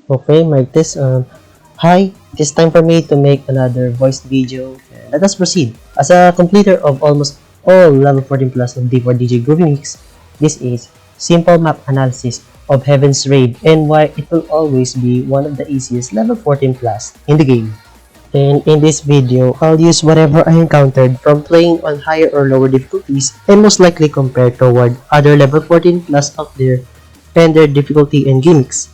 Okay, mic test. Hi, it's time for me to make another voice video. Let us proceed. As a completer of almost all level 14 plus of D4DJ Groovy Mix, this is simple map analysis of Heaven's Rave and why it will always be one of the easiest level 14 plus in the game. And in this video, I'll use whatever I encountered from playing on higher or lower difficulties and most likely compare toward other level 14 plus out there and their difficulty and gimmicks.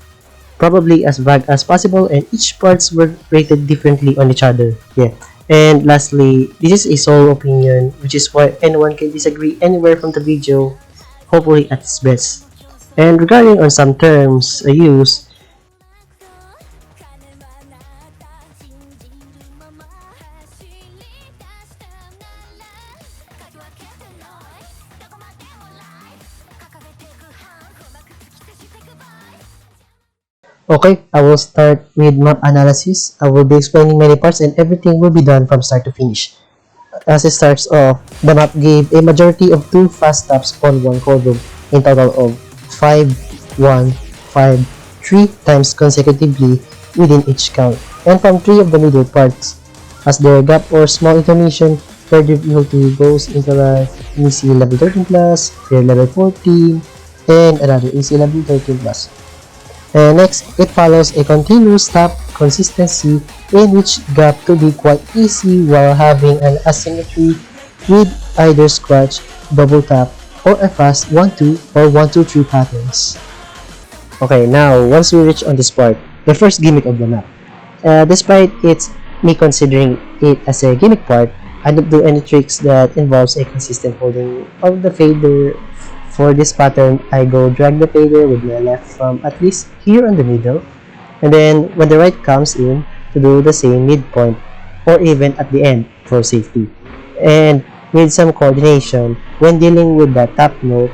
Probably as vague as possible, and each parts were rated differently on each other. Yeah. And lastly, this is a sole opinion, which is why anyone can disagree anywhere from the video, hopefully at its best. And regarding on some terms I use, okay, I will start with map analysis. I will be explaining many parts and everything will be done from start to finish. As it starts off, the map gave a majority of 2 fast taps on one cordon, in total of 5, 1, 5, 3 times consecutively within each count, and from 3 of the middle parts, as their gap or small intermission where difficulty goes into like easy level 13 plus, fair level 14, and another easy level 13 plus. And next, it follows a continuous tap consistency in which gap to be quite easy while having an asymmetry with either scratch, double tap, or a fast 1-2 or 1-2-3 patterns. Okay, now once we reach on this part, the first gimmick of the map. Despite it's me considering it as a gimmick part, I don't do any tricks that involves a consistent holding of the fader. For this pattern, I go drag the fader with my left from at least here on the middle, and then when the right comes in, to do the same midpoint or even at the end for safety. And with some coordination, when dealing with the top note,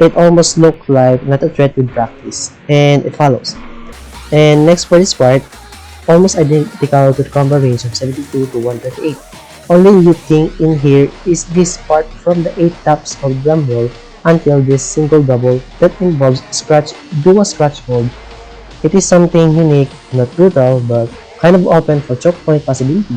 it almost looks like not a threat with practice, and it follows. And next for this part, almost identical to the combo range of 72 to 128. Only new thing in here is this part from the 8 taps of drum roll until this single double that involves do a scratch hold. It is something unique, not brutal, but kind of open for choke point possibility.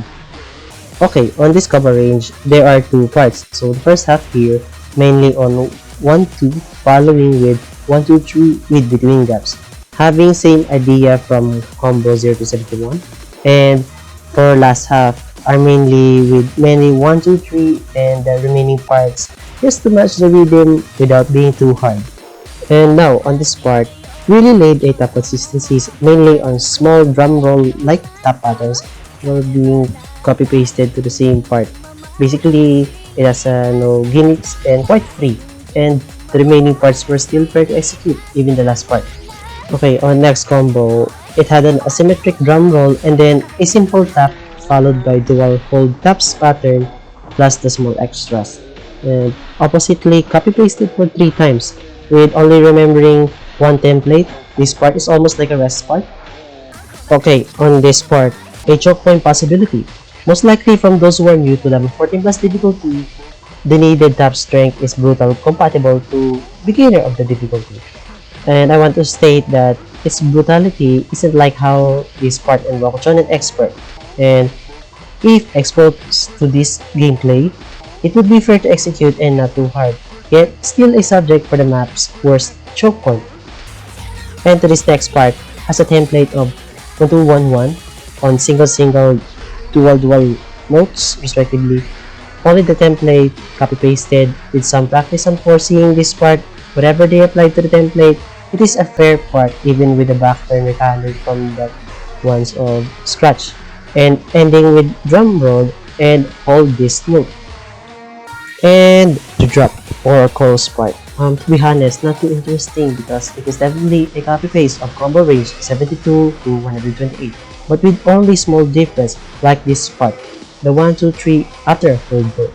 Okay, on this cover range, there are 2 parts. So the first half here, mainly on 1-2, following with 1-2-3 with between gaps, having same idea from combo 0 to 71. And for last half, are mainly with many 1-2-3 and the remaining parts just to match the rhythm without being too hard. And now on this part, really laid a tap consistencies mainly on small drum roll like tap patterns while being copy pasted to the same part. Basically, it has no gimmicks and quite free, and the remaining parts were still fair to execute, even the last part. Okay, on next combo, it had an asymmetric drum roll and then a simple tap followed by dual hold taps pattern plus the small extras. And oppositely copy pasted for 3 times with only remembering one template. This part is almost like a rest part. Okay, on this part, a choke point possibility. Most likely from those who are new to level 14 plus difficulty, the needed tap strength is brutal compatible to beginner of the difficulty. And I want to state that its brutality isn't like how this part in Wakuchon and expert. And if exposed to this gameplay, it would be fair to execute and not too hard, yet still a subject for the map's worst choke point. And to this next part, has a template of 1-2-1-1 on single dual notes respectively. Only the template copy pasted with some practice on foreseeing this part. Whatever they applied to the template, it is a fair part even with the backturn mechanic from the ones of scratch, and ending with drum roll and hold this note. And the drop or chorus part. To be honest, not too interesting because it is definitely a copy paste of combo range 72 to 128, but with only small difference like this part, the 1-2-3 after hold note.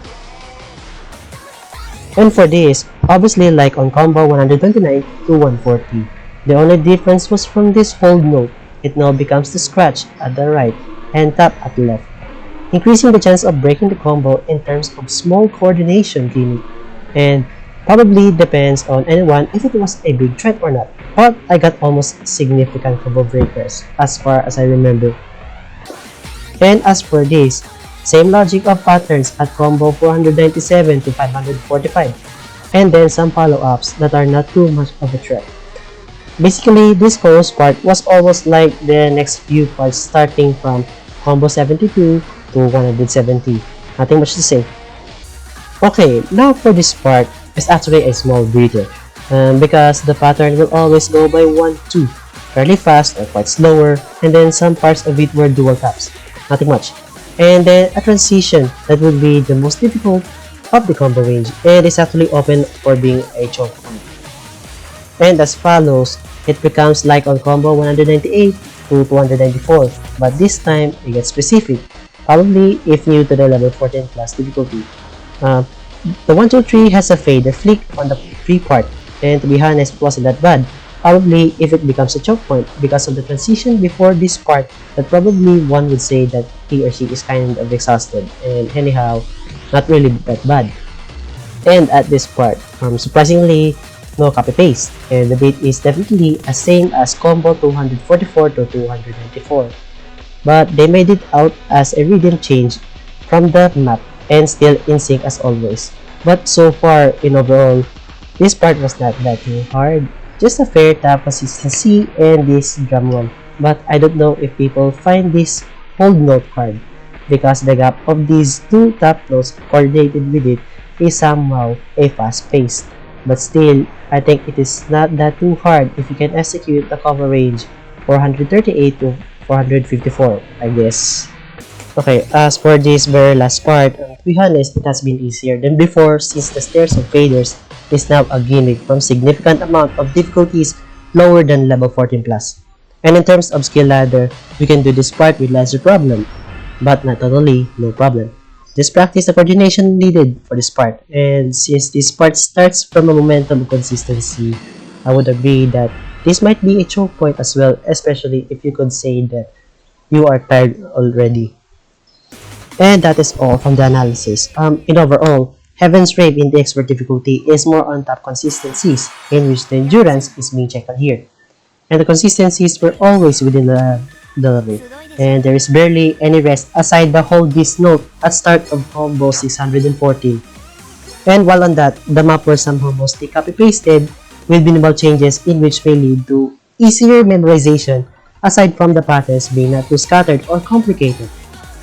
And for this, obviously like on combo 129 to 140, the only difference was from this hold note, it now becomes the scratch at the right and tap at the left, increasing the chance of breaking the combo in terms of small coordination gimmick. And Probably depends on anyone if it was a big threat or not, but I got almost significant combo breakers as far as I remember. And as for this, same logic of patterns at combo 497 to 545, and then some follow-ups that are not too much of a threat. Basically, this chorus part was almost like the next few parts starting from combo 72 to 170. Nothing much to say. Okay, now for this part, it's actually a small breather. Because the pattern will always go by 1-2, fairly fast or quite slower, and then some parts of it were dual taps. Nothing much. And then a transition that would be the most difficult of the combo range, and is actually open for being a choke point. And as follows, it becomes like on combo 198 to 294, but this time it gets specific, probably if new to the level 14 plus difficulty. The 1-2-3 has a fade, a flick on the free part, and to be honest, it wasn't that bad. Probably if it becomes a choke point because of the transition before this part, that probably one would say that he or she is kind of exhausted, and anyhow, not really that bad. And at this part, surprisingly, no copy paste, and the beat is definitely the same as combo 244 to 294. But they made it out as a rhythm change from the map and still in sync as always. But so far in overall, this part was not that too hard. Just a fair tap consistency and this drum roll. But I don't know if people find this hold note hard, because the gap of these two tap notes coordinated with it is somehow a fast pace. But still, I think it is not that too hard if you can execute the cover range 438 to 454, I guess. Okay, as for this very last part, to be honest, it has been easier than before since the stairs of faders is now a gimmick from significant amount of difficulties lower than level 14 plus. And in terms of skill ladder, we can do this part with lesser problem, but not totally no problem. Just practice the coordination needed for this part, and since this part starts from a momentum of consistency, I would agree that this might be a choke point as well, especially if you could say that you are tired already. And that is all from the analysis. In overall, Heaven's Rave in the expert difficulty is more on top consistencies, in which the endurance is being checked on here. And the consistencies were always within the level, and there is barely any rest aside the hold this note at start of combo 614. And while on that, the map were somehow mostly copy-pasted with minimal changes in which may lead to easier memorization aside from the patterns being not too scattered or complicated.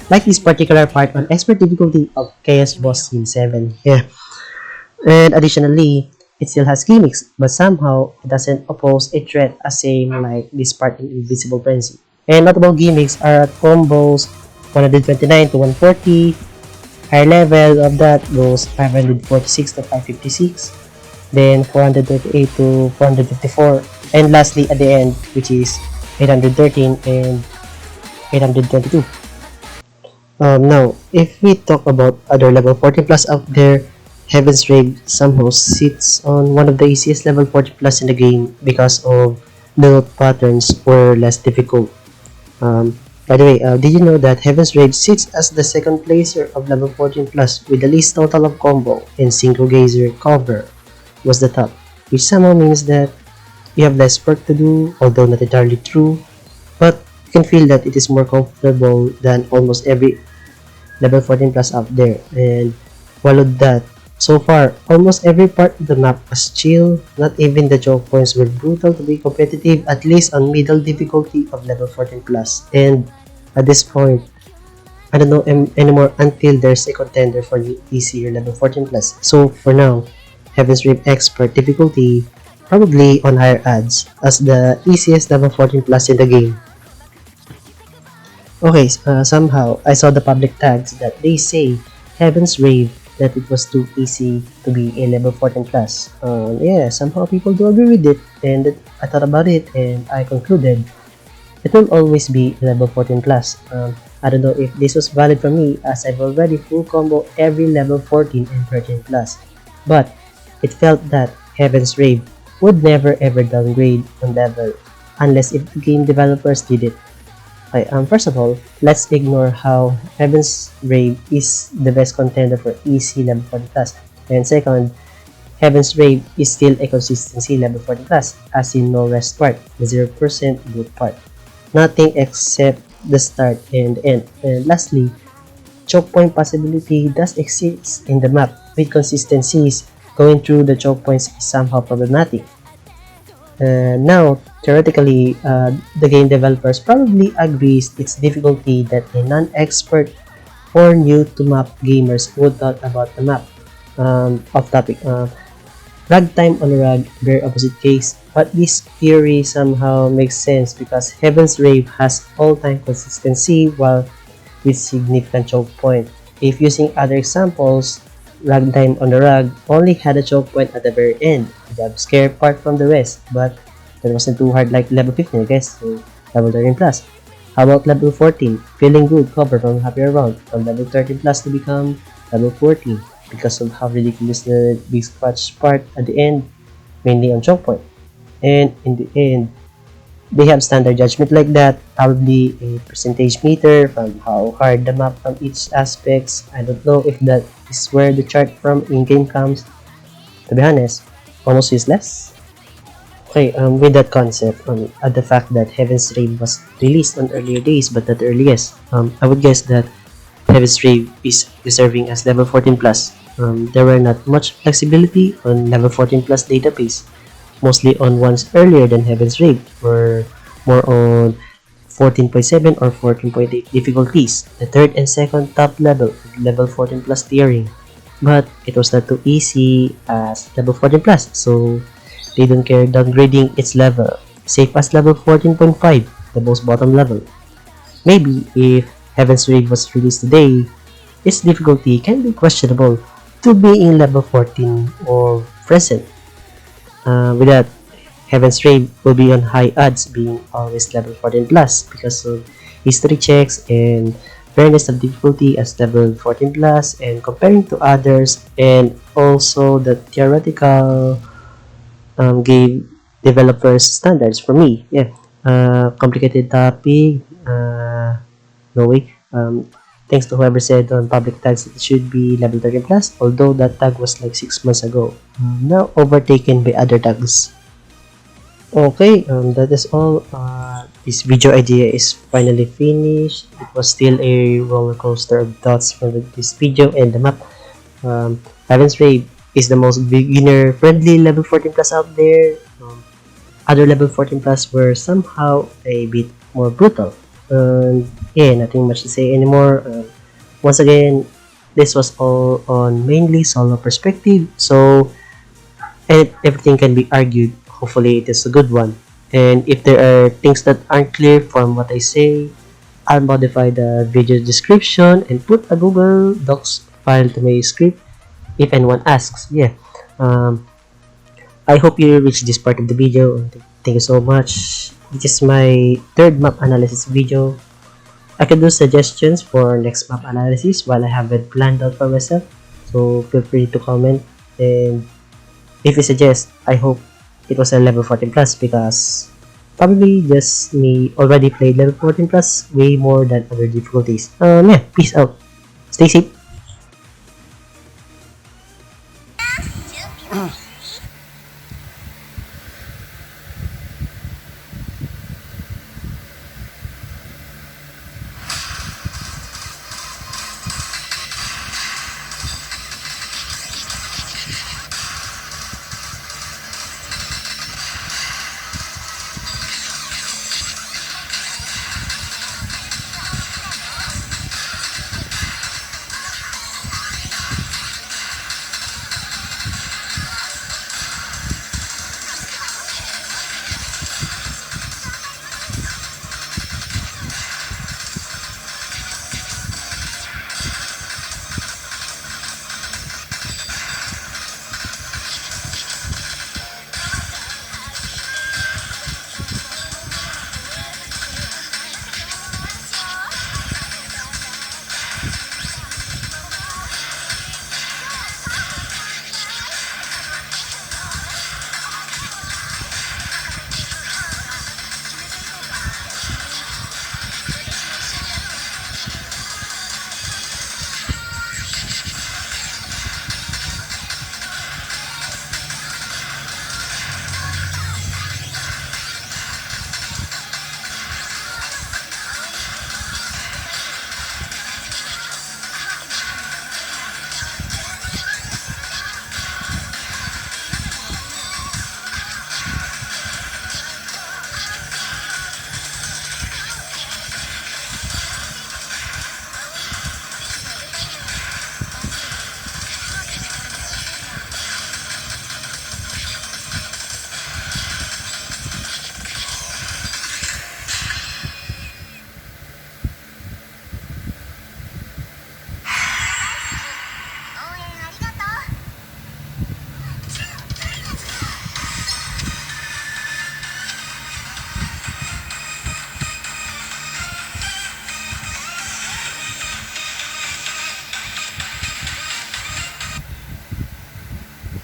Like this particular part on expert difficulty of Chaos Boss Scene 7. Yeah. And additionally, it still has gimmicks, but somehow it doesn't oppose a threat as same like this part in Invisible Frenzy. And notable gimmicks are at combos 129 to 140, higher level of that goes 546 to 556, then 438 to 454, and lastly at the end, which is 813 and 822. Now, if we talk about other level 40 plus out there, Heaven's Rave somehow sits on one of the easiest level 40 plus in the game because of the note patterns were less difficult. By the way, did you know that Heaven's Rave sits as the second placer of level 14 plus with the least total of combo, and Synchro Gazer cover was the top, which somehow means that you have less work to do, although not entirely true, but you can feel that it is more comfortable than almost every level 14 plus out there. And while of that, so far, almost every part of the map was chill, not even the choke points were brutal to be competitive, at least on middle difficulty of level 14 plus. And at this point, I don't know anymore until there's a contender for the easier level 14 plus. So for now, Heaven's Rave Expert difficulty probably on higher odds as the easiest level 14 plus in the game. Okay, somehow I saw the public tags that they say Heaven's Rave that it was too easy to be a level 14 plus. Yeah, somehow people do agree with it, and I thought about it and I concluded it will always be level 14 plus. I don't know if this was valid for me as I've already full combo every level 14 and 13 plus, but it felt that Heaven's Rave would never ever downgrade on level unless if the game developers did it. Okay, first of all, let's ignore how Heaven's Rave is the best contender for easy level 40 plus. And second, Heaven's Rave is still a consistency level 14 plus, as in no rest part, the 0% loot part. Nothing except the start and end. And lastly, choke point possibility does exist in the map, with consistencies going through the choke points is somehow problematic. Now, theoretically, the game developers probably agrees its difficulty that a non-expert or new to map gamers would thought about the map. Off topic, ragtime on rag, bare opposite case, but this theory somehow makes sense because Heaven's Rave has all-time consistency while with significant choke point. If using other examples, ragtime on the rag only had a choke point at the very end, the scare part from the rest, but that wasn't too hard like level 15 I guess, so level 13 plus. How about level 14? Feeling good cover from happier round from level 13 plus to become level 14 because of how ridiculous the big scratch part at the end, mainly on choke point. And in the end, they have standard judgment like that, probably a percentage meter from how hard the map from each aspects. I don't know if that is where the chart from in-game comes. To be honest, almost useless. Okay, with that concept, at the fact that Heaven's Rave was released on earlier days but not the earliest, I would guess that Heaven's Rave is deserving as level 14 plus. There were not much flexibility on level 14 plus database, mostly on ones earlier than Heaven's Rave, were more on 14.7 or 14.8 difficulties, the third and second top level, level 14 plus tiering. But it was not too easy as level 14 plus, so they don't care downgrading its level, safe as level 14.5, the most bottom level. Maybe if Heaven's Rave was released today, its difficulty can be questionable to being level 14 or present. With that, Heaven's Rave will be on high odds being always level 14 plus because of history checks and fairness of difficulty as level 14 plus and comparing to others, and also the theoretical game developers standards for me. Yeah, complicated topic. No way. Thanks to whoever said on public tags it should be level 13 plus, although that tag was like 6 months ago. Now overtaken by other tags. Okay, that is all. This video idea is finally finished. It was still a roller coaster of thoughts from this video and the map. Heaven's Rave is the most beginner friendly level 14 plus out there. Other level 14 plus were somehow a bit more brutal. Yeah, nothing much to say anymore. Once again, this was all on mainly solo perspective, so everything can be argued. Hopefully it is a good one. And if there are things that aren't clear from what I say, I'll modify the video description and put a Google Docs file to my script if anyone asks. Yeah. I hope you reached this part of the video. Thank you so much. This is my third map analysis video. I can do suggestions for next map analysis while I haven't planned out for myself. So feel free to comment, and if you suggest, I hope it was a level 14 plus because probably just me already played level 14 plus way more than other difficulties. Yeah, peace out. Stay safe.